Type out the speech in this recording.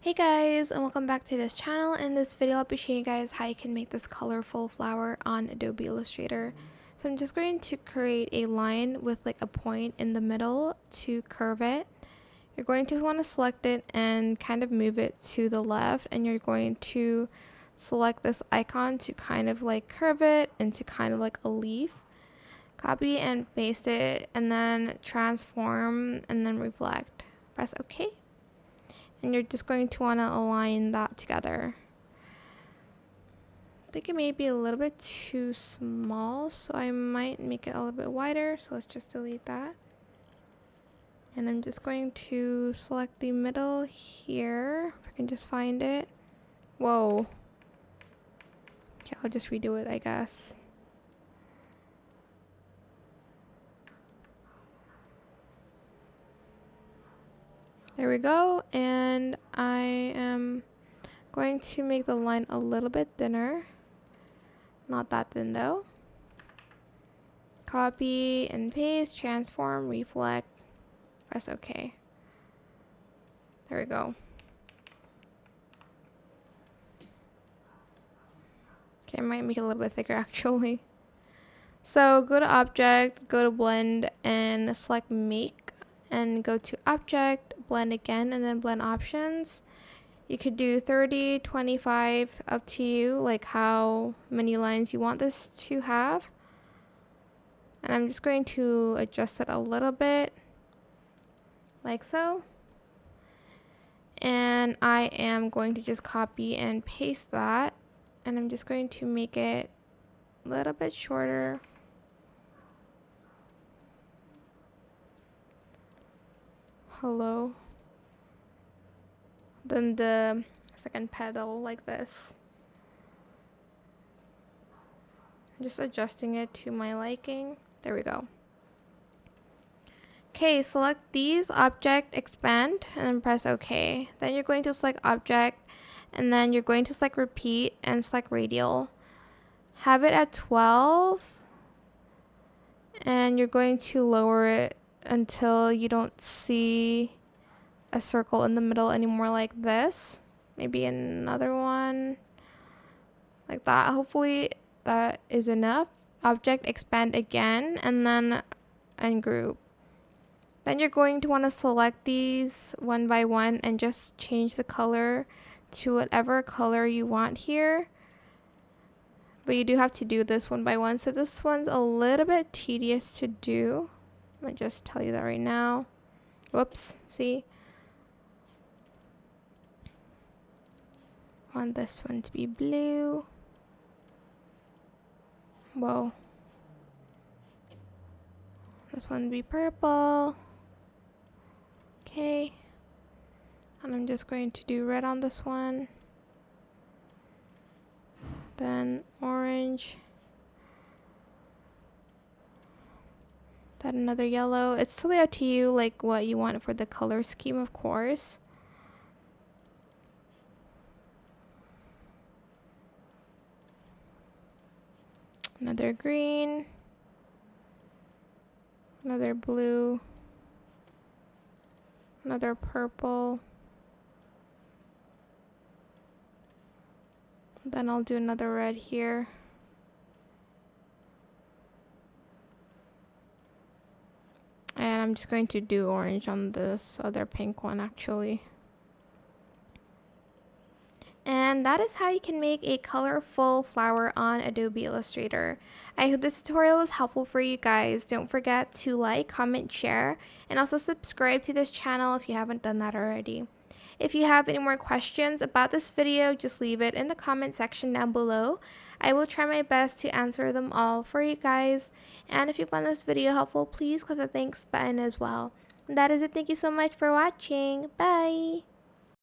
Hey guys, and welcome back to this channel. In this video I'll be showing you guys how you can make this colorful flower on Adobe Illustrator. So I'm just going to create a line with like a point in the middle to curve it. You're going to want to select it and kind of move it to the left, and you're going to select this icon to kind of like curve it into kind of like a leaf. Copy and paste it, and then transform and then reflect. Press OK. And you're just going to want to align that together. I think it may be a little bit too small, so I might make it a little bit wider. So let's just delete that. And I'm just going to select the middle here, if I can just find it. Whoa. Okay, I'll just redo it, I guess. There we go. And I am going to make the line a little bit thinner. Not that thin though. Copy and paste, transform, reflect, press OK. There we go. Okay, I might make it a little bit thicker actually. So go to object, go to blend, and select make, and go to object, blend again, and then blend options. You could do 30, 25, up to you, like how many lines you want this to have. And I'm just going to adjust it a little bit, like so. And I am going to just copy and paste that. And I'm just going to make it a little bit shorter. Hello. Then the second petal, like this. Just adjusting it to my liking. There we go. Okay, select these, object, expand, and then press OK. Then you're going to select object, and then you're going to select repeat and select radial. Have it at 12, and you're going to lower it until you don't see a circle in the middle anymore, like this. Maybe another one like that. Hopefully that is enough. Object, expand again, and then ungroup. Then you're going to want to select these one by one and just change the color to whatever color you want here. But you do have to do this one by one. So this one's a little bit tedious to do. I'm going to just tell you that right now. Whoops, see? I want this one to be blue. Whoa. This one to be purple. Okay. And I'm just going to do red on this one. Then orange. Then another yellow. It's totally up to you, like what you want for the color scheme, of course. Another green. Another blue. Another purple. Then I'll do another red here. And I'm just going to do orange on this other pink one actually. And that is how you can make a colorful flower on Adobe Illustrator. I hope this tutorial was helpful for you guys. Don't forget to like, comment, share, and also subscribe to this channel if you haven't done that already. If you have any more questions about this video, just leave it in the comment section down below. I will try my best to answer them all for you guys. And if you found this video helpful, please click the thanks button as well. And that is it. Thank you so much for watching. Bye!